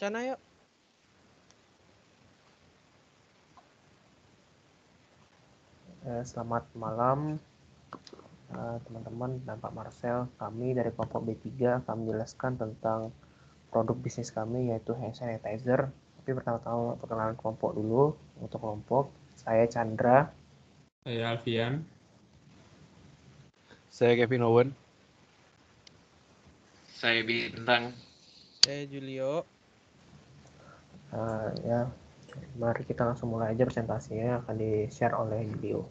Cana yuk. Selamat malam teman-teman dan Pak Marcel. Kami dari kelompok B3 akan menjelaskan tentang produk bisnis kami yaitu hand sanitizer. Tapi pertama-tama perkenalan kelompok dulu. Untuk kelompok, saya Chandra. Saya Alfian. Saya Kevin Owen. Saya Bintang. Saya Julio. Mari kita langsung mulai aja presentasinya, akan di-share oleh Julio.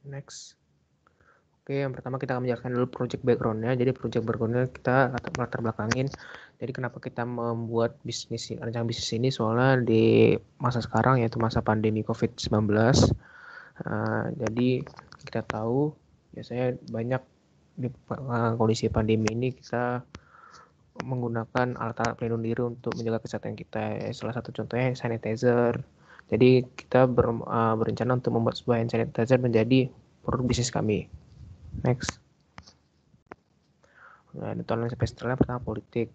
Next. Oke, yang pertama kita akan menjelaskan dulu project background-nya. Jadi project background-nya kita latar belakangin. Jadi kenapa kita membuat rencana bisnis ini, soalnya di masa sekarang yaitu masa pandemi COVID-19. Jadi kita tahu biasanya banyak di kondisi pandemi ini kita menggunakan alat-alat pelindung diri untuk menjaga kesehatan kita. Salah satu contohnya sanitizer. Jadi kita berencana untuk membuat sebuah hand sanitizer menjadi produk bisnis kami. Next. Nah, tolong sampai setelah pertama politik.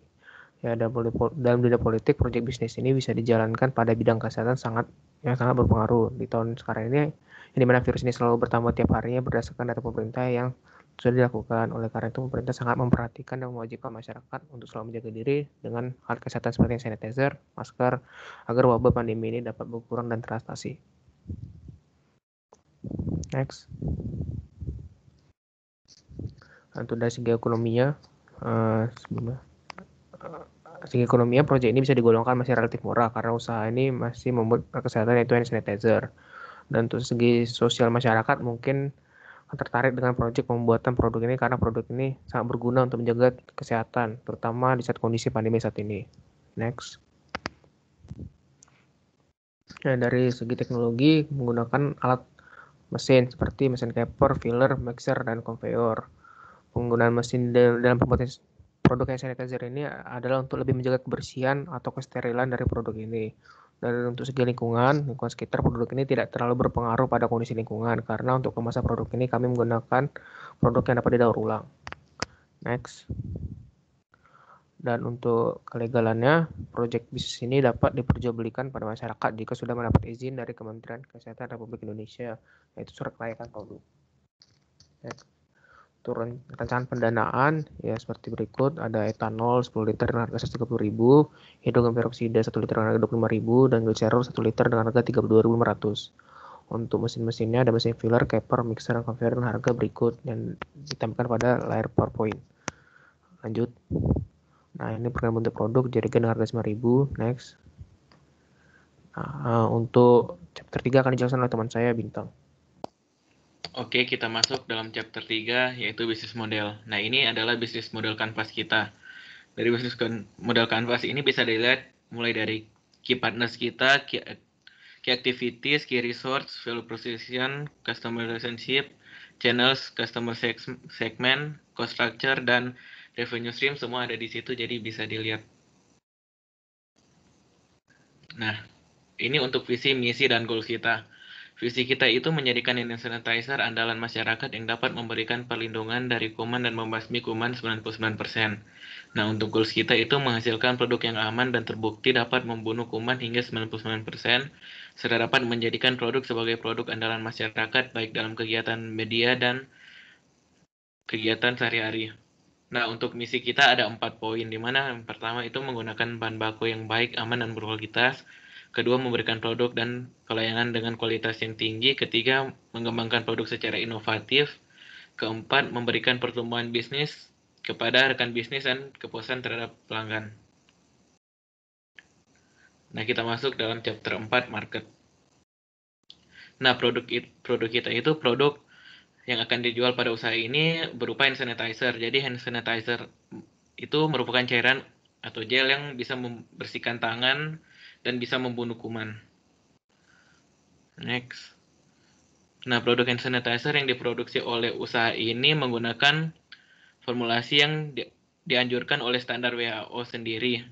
Ya, dalam dunia politik, proyek bisnis ini bisa dijalankan pada bidang kesehatan sangat berpengaruh. Di tahun sekarang ini, yang dimana virus ini selalu bertambah tiap harinya berdasarkan data pemerintah yang sudah dilakukan. Oleh karena itu, pemerintah sangat memperhatikan dan mewajibkan masyarakat untuk selalu menjaga diri dengan alat kesehatan seperti sanitizer, masker, agar wabah pandemi ini dapat berkurang dan teratasi. Next. Untuk dari segi ekonominya, proyek ini bisa digolongkan masih relatif murah karena usaha ini masih membuat kesehatan yaitu hand sanitizer. Dan untuk segi sosial masyarakat mungkin tertarik dengan proyek pembuatan produk ini karena produk ini sangat berguna untuk menjaga kesehatan, terutama di saat kondisi pandemi saat ini. Next. Nah, dari segi teknologi menggunakan alat mesin seperti mesin capper, filler, mixer, dan conveyor. Penggunaan mesin dalam pembuatan produk hand sanitizer ini adalah untuk lebih menjaga kebersihan atau kesterilan dari produk ini. Dan untuk segi lingkungan sekitar produk ini tidak terlalu berpengaruh pada kondisi lingkungan karena untuk kemasan produk ini kami menggunakan produk yang dapat didaur ulang. Next. Dan untuk kelegalannya, proyek bisnis ini dapat diperjualbelikan pada masyarakat jika sudah mendapat izin dari Kementerian Kesehatan Republik Indonesia, yaitu surat kelayakan produk. Next. Turun rancangan pendanaan ya seperti berikut, ada etanol 10 liter dengan harga 130.000, hidrogen peroksida 1 liter dengan harga 25.000, dan gliserol 1 liter dengan harga 32.500. Untuk mesin-mesinnya ada mesin filler, capper, mixer, dan conveyor dengan harga berikut yang ditampilkan pada layar PowerPoint. Lanjut. Nah, ini program bentuk produk jerigen dengan harga 5.000. Next. Nah, untuk chapter 3 akan dijelaskan oleh teman saya Bintang. Oke, kita masuk dalam chapter 3 yaitu bisnis model. Nah, ini adalah bisnis model canvas kita. Dari bisnis model canvas ini bisa dilihat mulai dari key partners kita, key activities, key resource, value proposition, customer relationship, channels, customer segment, cost structure, dan revenue stream semua ada di situ, jadi bisa dilihat. Nah, ini untuk visi, misi, dan goals kita. Visi kita itu menjadikan hand sanitizer andalan masyarakat yang dapat memberikan perlindungan dari kuman dan membasmi kuman 99%. Nah, untuk goals kita itu menghasilkan produk yang aman dan terbukti dapat membunuh kuman hingga 99%, serta dapat menjadikan produk sebagai produk andalan masyarakat baik dalam kegiatan media dan kegiatan sehari-hari. Nah, untuk misi kita ada 4 poin, di mana yang pertama itu menggunakan bahan baku yang baik, aman, dan berkualitas. Kedua, memberikan produk dan pelayanan dengan kualitas yang tinggi. Ketiga, mengembangkan produk secara inovatif. Keempat, memberikan pertumbuhan bisnis kepada rekan bisnis dan kepuasan terhadap pelanggan. Nah, kita masuk dalam chapter 4, market. Nah, produk kita itu produk yang akan dijual pada usaha ini berupa hand sanitizer. Jadi hand sanitizer itu merupakan cairan atau gel yang bisa membersihkan tangan dan bisa membunuh kuman. Next. Nah, produk hand sanitizer yang diproduksi oleh usaha ini menggunakan formulasi yang dianjurkan oleh standar WHO sendiri.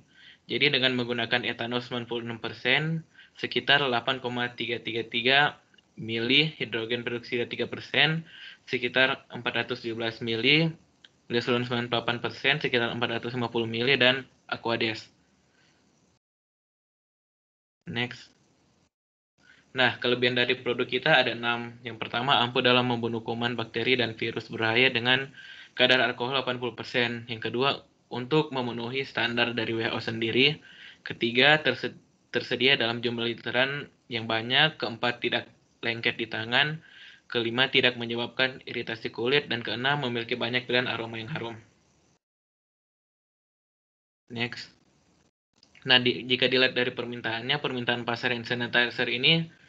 Jadi dengan menggunakan etanol 96%, sekitar 8,333 mili, hidrogen peroksida 3%, sekitar 417 mili, glycerol 98%, sekitar 450 mili, dan Aquades. Next. Nah, kelebihan dari produk kita ada 6. Yang pertama, ampuh dalam membunuh kuman, bakteri, dan virus berbahaya dengan kadar alkohol 80%. Yang kedua, untuk memenuhi standar dari WHO sendiri. Ketiga, tersedia dalam jumlah literan yang banyak. Keempat, tidak lengket di tangan. Kelima, tidak menyebabkan iritasi kulit. Dan keenam, memiliki banyak pilihan aroma yang harum. Next. Nah, jika dilihat dari permintaannya, permintaan pasar hand sanitizer ini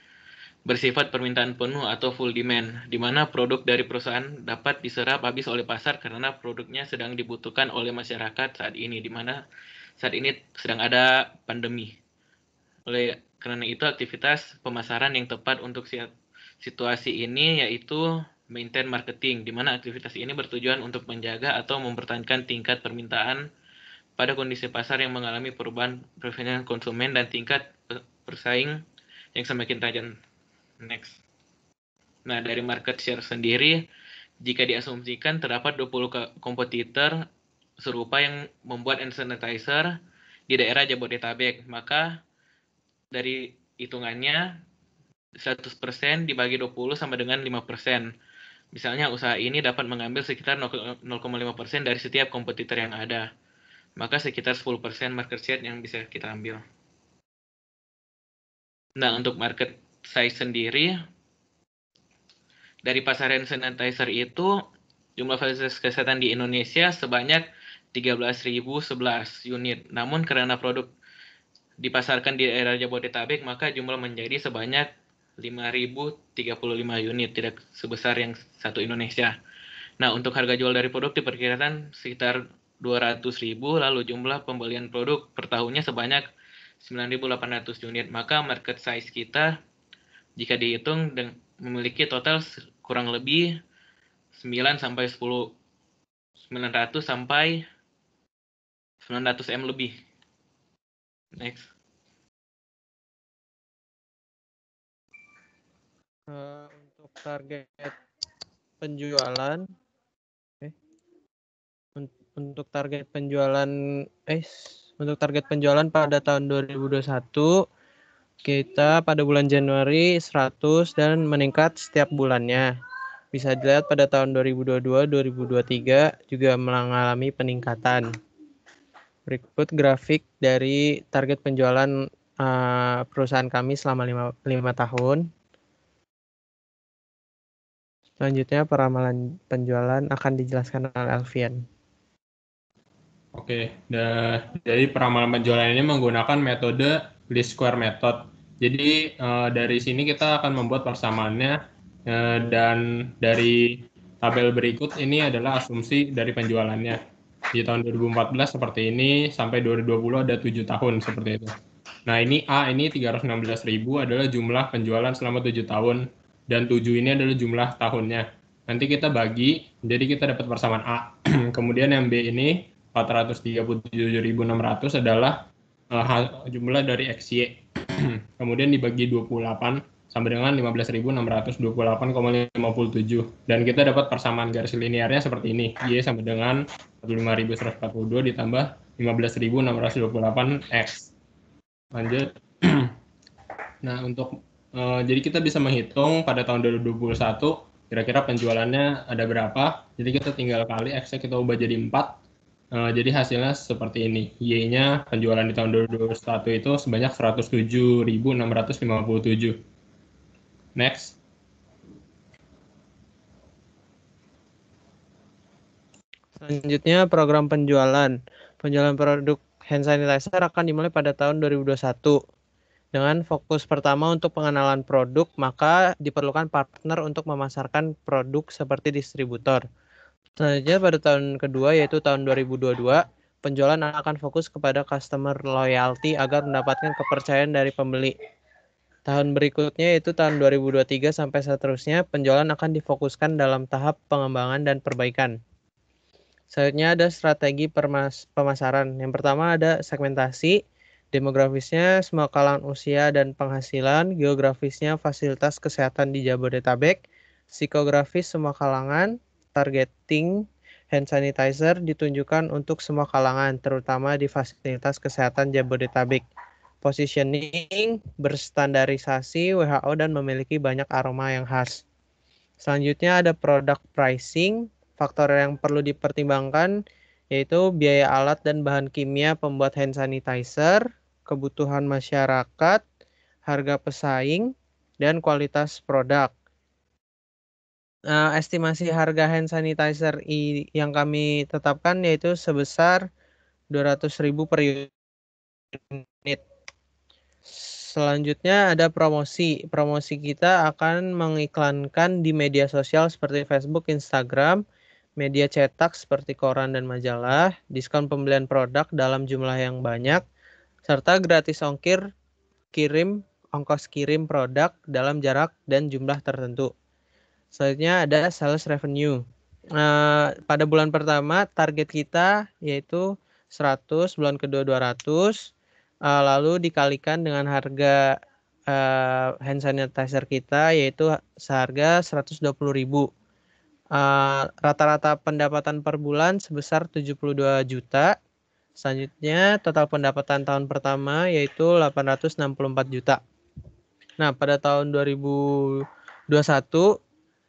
bersifat permintaan penuh atau full demand, di mana produk dari perusahaan dapat diserap habis oleh pasar karena produknya sedang dibutuhkan oleh masyarakat saat ini, di mana saat ini sedang ada pandemi. Oleh karena itu, aktivitas pemasaran yang tepat untuk situasi ini yaitu maintain marketing, di mana aktivitas ini bertujuan untuk menjaga atau mempertahankan tingkat permintaan pada kondisi pasar yang mengalami perubahan preferensi konsumen dan tingkat bersaing yang semakin tajam. Next. Nah, dari market share sendiri, jika diasumsikan terdapat 20 kompetitor serupa yang membuat hand sanitizer di daerah Jabodetabek, maka dari hitungannya 100% dibagi 20 sama dengan 5%. Misalnya usaha ini dapat mengambil sekitar 0,5% dari setiap kompetitor yang ada. Maka sekitar 10% market share yang bisa kita ambil. Nah, untuk market size sendiri, dari pasar hand sanitizer itu, jumlah fasilitas kesehatan di Indonesia sebanyak 13.011 unit. Namun karena produk dipasarkan di daerah Jabodetabek, maka jumlah menjadi sebanyak 5.035 unit, tidak sebesar yang satu Indonesia. Nah, untuk harga jual dari produk diperkirakan sekitar 200.000, lalu jumlah pembelian produk per tahunnya sebanyak 9.800 unit. Maka market size kita jika dihitung memiliki total kurang lebih 900 sampai 900 M lebih. Next. Untuk target penjualan untuk target penjualan pada tahun 2021 kita pada bulan Januari 100 dan meningkat setiap bulannya. Bisa dilihat pada tahun 2022-2023 juga mengalami peningkatan. Berikut grafik dari target penjualan perusahaan kami selama 5 tahun. Selanjutnya peramalan penjualan akan dijelaskan oleh Alfian. Oke, jadi peramalan penjualan ini menggunakan metode least square method. Jadi dari sini kita akan membuat persamaannya dan dari tabel berikut ini adalah asumsi dari penjualannya. Di tahun 2014 seperti ini, sampai 2020 ada 7 tahun seperti itu. Nah ini A ini 316.000 adalah jumlah penjualan selama 7 tahun, dan 7 ini adalah jumlah tahunnya. Nanti kita bagi, jadi kita dapat persamaan A. Kemudian yang B ini 437.600 adalah jumlah dari XY. Kemudian dibagi 28 sama dengan 15.628,57. Dan kita dapat persamaan garis linearnya seperti ini. Y sama dengan 45.142 ditambah 15.628X. Lanjut. Nah, jadi kita bisa menghitung pada tahun 2021 kira-kira penjualannya ada berapa. Jadi kita tinggal kali X-nya kita ubah jadi 4. Jadi hasilnya seperti ini. Y-nya penjualan di tahun 2021 itu sebanyak 107.657. Next. Selanjutnya program penjualan. Penjualan produk hand sanitizer akan dimulai pada tahun 2021. Dengan fokus pertama untuk pengenalan produk, maka diperlukan partner untuk memasarkan produk seperti distributor. Selanjutnya pada tahun kedua yaitu tahun 2022, penjualan akan fokus kepada customer loyalty agar mendapatkan kepercayaan dari pembeli. Tahun berikutnya yaitu tahun 2023 sampai seterusnya, penjualan akan difokuskan dalam tahap pengembangan dan perbaikan. Selanjutnya ada strategi pemasaran. Yang pertama ada segmentasi, demografisnya semua kalangan usia dan penghasilan, geografisnya fasilitas kesehatan di Jabodetabek, psikografis semua kalangan, targeting hand sanitizer ditunjukkan untuk semua kalangan, terutama di fasilitas kesehatan Jabodetabek. Positioning berstandarisasi WHO dan memiliki banyak aroma yang khas. Selanjutnya ada product pricing. Faktor yang perlu dipertimbangkan yaitu biaya alat dan bahan kimia pembuat hand sanitizer, kebutuhan masyarakat, harga pesaing, dan kualitas produk. Estimasi harga hand sanitizer yang kami tetapkan yaitu sebesar 200.000 per unit. Selanjutnya ada promosi. Promosi kita akan mengiklankan di media sosial seperti Facebook, Instagram, media cetak seperti koran dan majalah, diskon pembelian produk dalam jumlah yang banyak, serta gratis ongkos kirim produk dalam jarak dan jumlah tertentu. Selanjutnya ada sales revenue. Pada bulan pertama target kita yaitu 100, bulan kedua 200, lalu dikalikan dengan harga hand sanitizer kita yaitu seharga 120.000. Rata-rata pendapatan per bulan sebesar 72 juta. Selanjutnya total pendapatan tahun pertama yaitu 864 juta. Nah, pada tahun 2021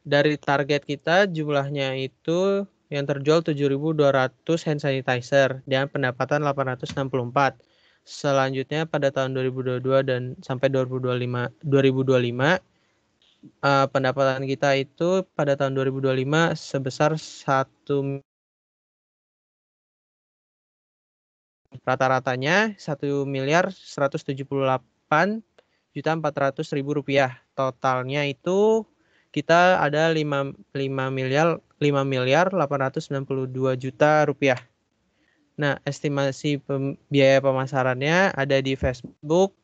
dari target kita jumlahnya itu yang terjual 7.200 hand sanitizer dengan pendapatan 864. Selanjutnya pada tahun 2022 dan sampai 2025 pendapatan kita itu pada tahun 2025 sebesar 1 rata-ratanya 1.178.400.000 rupiah. Totalnya itu kita ada 5.892 juta rupiah. Nah, estimasi biaya pemasarannya ada di Facebook.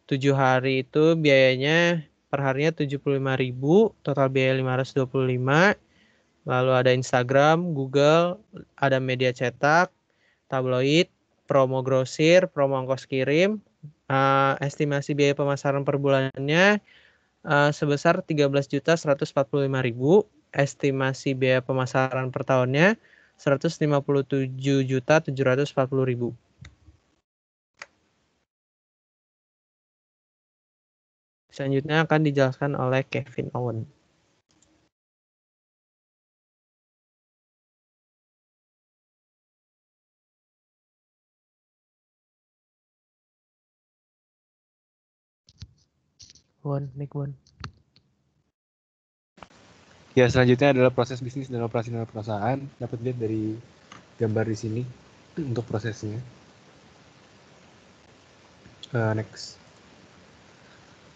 7 hari itu biayanya per harinya 75.000, total biaya 525. Lalu ada Instagram, Google, ada media cetak, tabloid, promo grosir, promo ongkos kirim. Estimasi biaya pemasaran per bulannya sebesar 13.145.000. Estimasi biaya pemasaran per tahunnya 157.740.000. Selanjutnya akan dijelaskan oleh Kevin Owen. Nick One. Ya, selanjutnya adalah proses bisnis dan operasional perusahaan. Dapat dilihat dari gambar di sini untuk prosesnya. Next.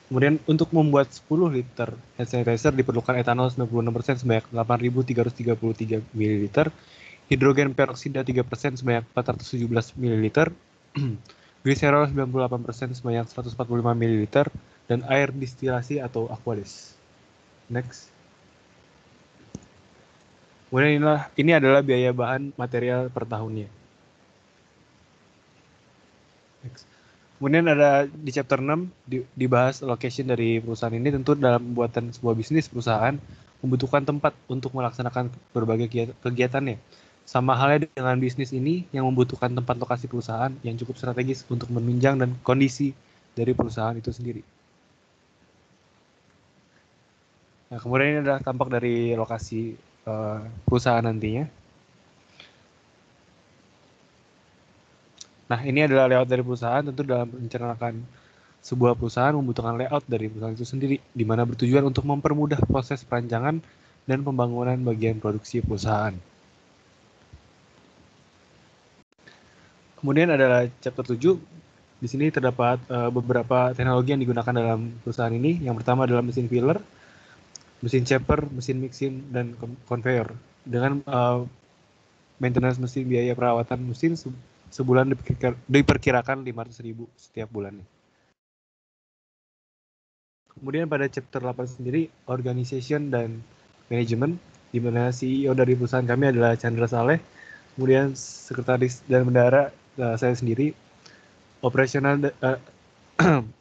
Kemudian untuk membuat 10 liter hand sanitizer diperlukan etanol 96% sebanyak 8.333 ml, hidrogen peroksida 3% sebanyak 417 ml, gliserol 98% sebanyak 145 ml, dan air distilasi atau aqueous. Next. Kemudian ini adalah biaya bahan material per tahunnya. Next. Kemudian ada di chapter 6 dibahas location dari perusahaan ini. Tentu dalam pembuatan sebuah bisnis perusahaan membutuhkan tempat untuk melaksanakan berbagai kegiatannya. Sama halnya dengan bisnis ini yang membutuhkan tempat lokasi perusahaan yang cukup strategis untuk menunjang dan kondisi dari perusahaan itu sendiri. Nah, kemudian ini adalah tampak dari lokasi perusahaan nantinya. Nah, ini adalah layout dari perusahaan. Tentu dalam merencanakan sebuah perusahaan membutuhkan layout dari perusahaan itu sendiri, di mana bertujuan untuk mempermudah proses perancangan dan pembangunan bagian produksi perusahaan. Kemudian adalah chapter 7. Di sini terdapat beberapa teknologi yang digunakan dalam perusahaan ini. Yang pertama adalah mesin filler, mesin chopper, mesin mixing, dan conveyor. Dengan maintenance mesin, biaya perawatan mesin sebulan diperkirakan 500.000 setiap bulannya. Kemudian pada chapter 8 sendiri, organization dan management, di mana CEO dari perusahaan kami adalah Chandra Saleh. Kemudian sekretaris dan bendahara saya sendiri. Operasional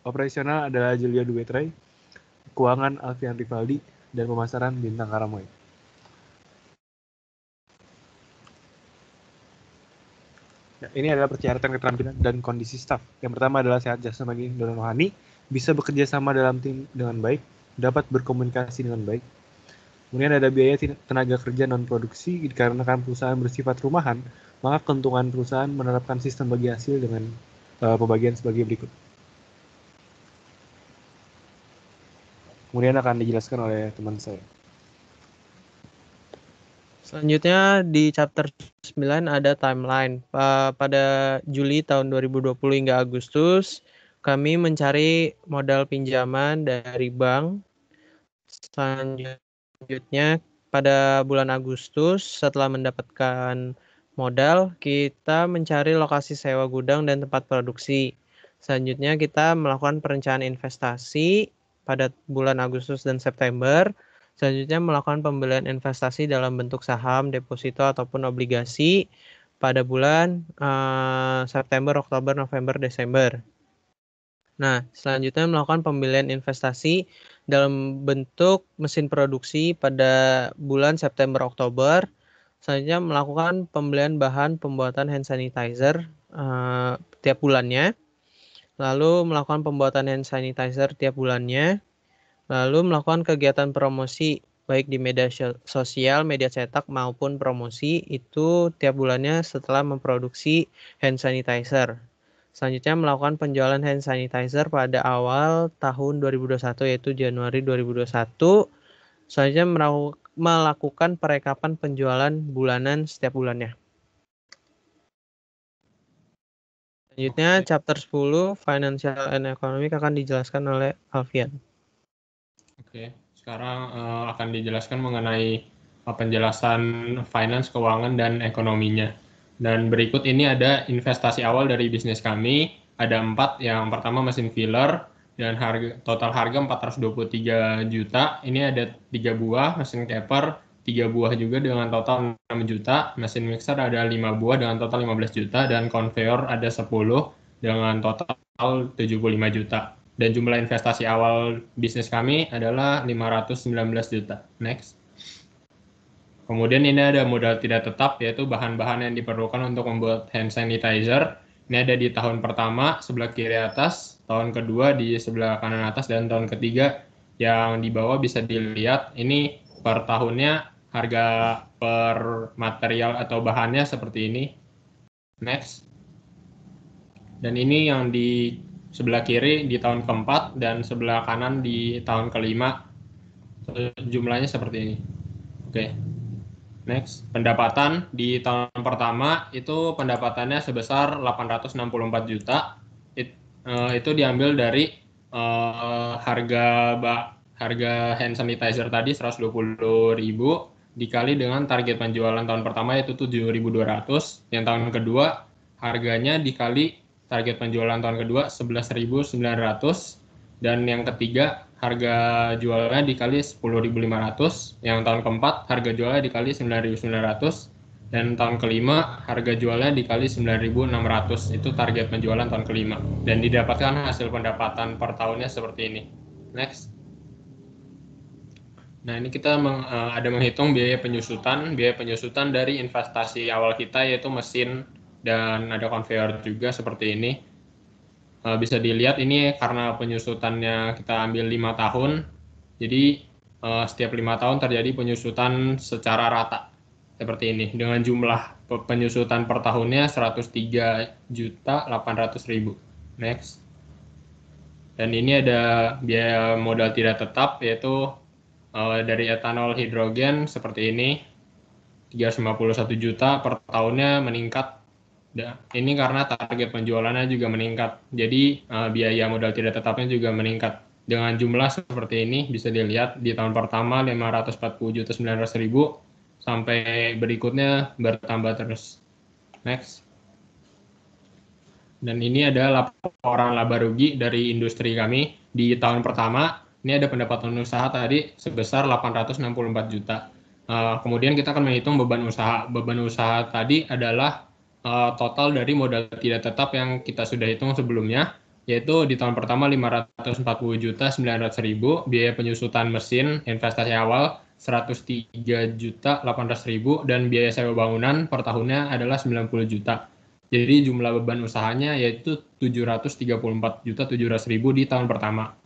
operasional adalah Julia Duetray, keuangan Alfian Rivaldi, dan pemasaran Bintang Karamoy. Nah, ini adalah persyaratan keterampilan dan kondisi staf. Yang pertama adalah sehat jasmani dan rohani, bisa bekerja sama dalam tim dengan baik, dapat berkomunikasi dengan baik. Kemudian ada biaya tenaga kerja non-produksi, dikarenakan perusahaan bersifat rumahan, maka keuntungan perusahaan menerapkan sistem bagi hasil dengan pembagian sebagai berikut. Kemudian akan dijelaskan oleh teman saya. Selanjutnya di chapter 9 ada timeline. Pada Juli tahun 2020 hingga Agustus, kami mencari modal pinjaman dari bank. Selanjutnya pada bulan Agustus, setelah mendapatkan modal, kita mencari lokasi sewa gudang dan tempat produksi. Selanjutnya kita melakukan perencanaan investasi pada bulan Agustus dan September. Selanjutnya melakukan pembelian investasi dalam bentuk saham, deposito, ataupun obligasi pada bulan September, Oktober, November, Desember. Nah, selanjutnya melakukan pembelian investasi dalam bentuk mesin produksi pada bulan September, Oktober. Selanjutnya melakukan pembelian bahan pembuatan hand sanitizer tiap bulannya. Lalu melakukan pembuatan hand sanitizer tiap bulannya. Lalu melakukan kegiatan promosi baik di media sosial, media cetak maupun promosi itu tiap bulannya setelah memproduksi hand sanitizer. Selanjutnya melakukan penjualan hand sanitizer pada awal tahun 2021 yaitu Januari 2021. Selanjutnya melakukan perekapan penjualan bulanan setiap bulannya. Selanjutnya chapter 10 Financial and Economic akan dijelaskan oleh Alfian. Oke, sekarang akan dijelaskan mengenai penjelasan finance, keuangan, dan ekonominya. Dan berikut ini ada investasi awal dari bisnis kami. Ada 4, yang pertama mesin filler, dan total harga 423 juta. Ini ada 3 buah, mesin caper 3 buah juga dengan total 6 juta. Mesin mixer ada 5 buah dengan total 15 juta. Dan conveyor ada 10 dengan total 75 juta. Dan jumlah investasi awal bisnis kami adalah 519 juta. Next. Kemudian ini ada modal tidak tetap, yaitu bahan-bahan yang diperlukan untuk membuat hand sanitizer. Ini ada di tahun pertama sebelah kiri atas, tahun kedua di sebelah kanan atas, dan tahun ketiga yang di bawah bisa dilihat. Ini per tahunnya harga per material atau bahannya seperti ini. Next. Dan ini yang di sebelah kiri di tahun keempat dan sebelah kanan di tahun kelima. Jumlahnya seperti ini. Oke. Next. Pendapatan di tahun pertama itu pendapatannya sebesar 864 juta. Itu diambil dari harga hand sanitizer tadi 120.000 dikali dengan target penjualan tahun pertama yaitu 7.200. Yang tahun kedua harganya dikali target penjualan tahun kedua 11.900, dan yang ketiga harga jualnya dikali 10.500, yang tahun keempat harga jualnya dikali 9.900, dan tahun kelima harga jualnya dikali 9.600. Itu target penjualan tahun kelima, dan didapatkan hasil pendapatan per tahunnya seperti ini. Next. Nah, ini kita ada menghitung biaya penyusutan dari investasi awal kita yaitu mesin, dan ada conveyor juga seperti ini. Bisa dilihat ini karena penyusutannya kita ambil 5 tahun, jadi setiap 5 tahun terjadi penyusutan secara rata seperti ini dengan jumlah penyusutan per tahunnya 103.800.000. Next. Dan ini ada biaya modal tidak tetap yaitu dari etanol hidrogen seperti ini 351 juta per tahunnya meningkat. Ini karena target penjualannya juga meningkat, jadi biaya modal tidak tetapnya juga meningkat. Dengan jumlah seperti ini bisa dilihat di tahun pertama 540.900.000 sampai berikutnya bertambah terus. Next. Dan ini ada laporan laba rugi dari industri kami di tahun pertama. Ini ada pendapatan usaha tadi sebesar 864 juta. Kemudian kita akan menghitung beban usaha. Beban usaha tadi adalah total dari modal tidak tetap yang kita sudah hitung sebelumnya, yaitu di tahun pertama 540.900.000, biaya penyusutan mesin investasi awal 103.800.000, dan biaya sewa bangunan per tahunnya adalah 90 juta. Jadi jumlah beban usahanya yaitu 734.700.000 di tahun pertama.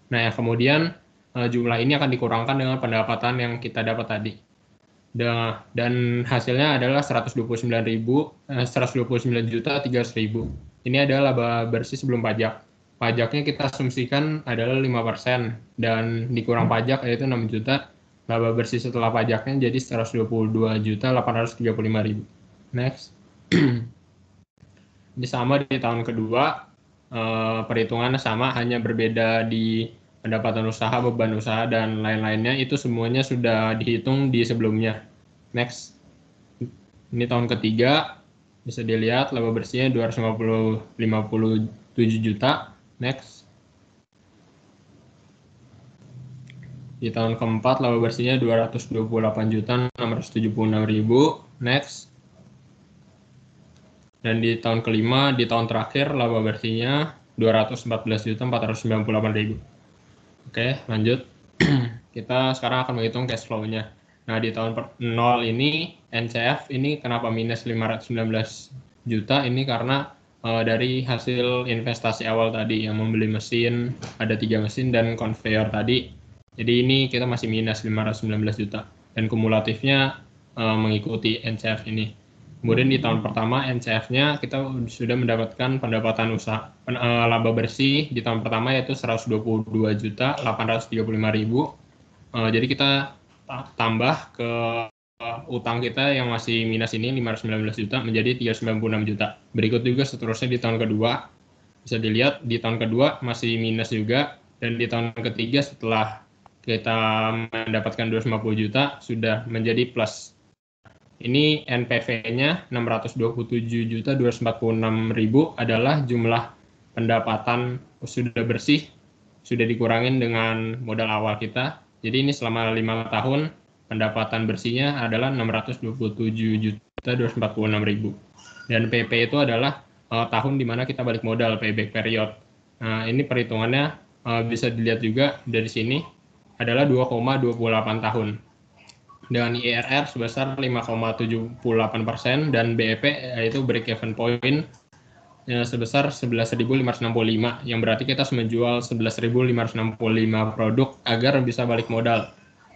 Nah, kemudian jumlah ini akan dikurangkan dengan pendapatan yang kita dapat tadi. Dan hasilnya adalah 129.300.000. Ini adalah laba bersih sebelum pajak. Pajaknya kita asumsikan adalah 5% dan dikurang pajak yaitu 6 juta. Laba bersih setelah pajaknya jadi 122.835.000. Next. Ini sama di tahun kedua, perhitungannya sama, hanya berbeda di pendapatan usaha, beban usaha, dan lain-lainnya. Itu semuanya sudah dihitung di sebelumnya. Next. Ini tahun ketiga, bisa dilihat laba bersihnya 257 juta. Next. Di tahun keempat, laba bersihnya 228.676.000. Next. Dan di tahun kelima, di tahun terakhir, laba bersihnya 214.498.000. Oke, lanjut. Kita sekarang akan menghitung cash flow-nya. Nah, di tahun 0 ini, NCF ini kenapa minus 519 juta? Ini karena dari hasil investasi awal tadi, yang membeli mesin, ada 3 mesin, dan conveyor tadi. Jadi ini kita masih minus 519 juta. Dan kumulatifnya mengikuti NCF ini. Kemudian di tahun pertama NCF-nya kita sudah mendapatkan pendapatan usaha laba bersih di tahun pertama yaitu 122.835.000. Jadi kita tambah ke utang kita yang masih minus ini 519 juta menjadi 396 juta. Berikut juga seterusnya di tahun kedua. Bisa dilihat di tahun kedua masih minus juga, dan di tahun ketiga setelah kita mendapatkan 250 juta sudah menjadi plus. Ini NPV-nya 627.246.000 adalah jumlah pendapatan sudah bersih, sudah dikurangin dengan modal awal kita. Jadi ini selama 5 tahun pendapatan bersihnya adalah 627.246.000. Dan PP itu adalah tahun di mana kita balik modal, payback period. Nah, ini perhitungannya bisa dilihat juga dari sini adalah 2,28 tahun. Dengan IRR sebesar 5,78% dan BEP yaitu break even point sebesar 11.565, yang berarti kita harus menjual 11.565 produk agar bisa balik modal,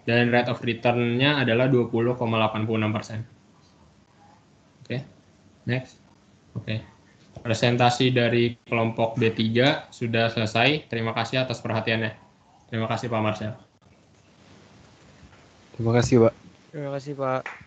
dan rate of return-nya adalah 20,86%. Oke, next. Oke. Presentasi dari kelompok B3 sudah selesai. Terima kasih atas perhatiannya. Terima kasih Pak Marcel. Terima kasih, Pak. Terima kasih, Pak.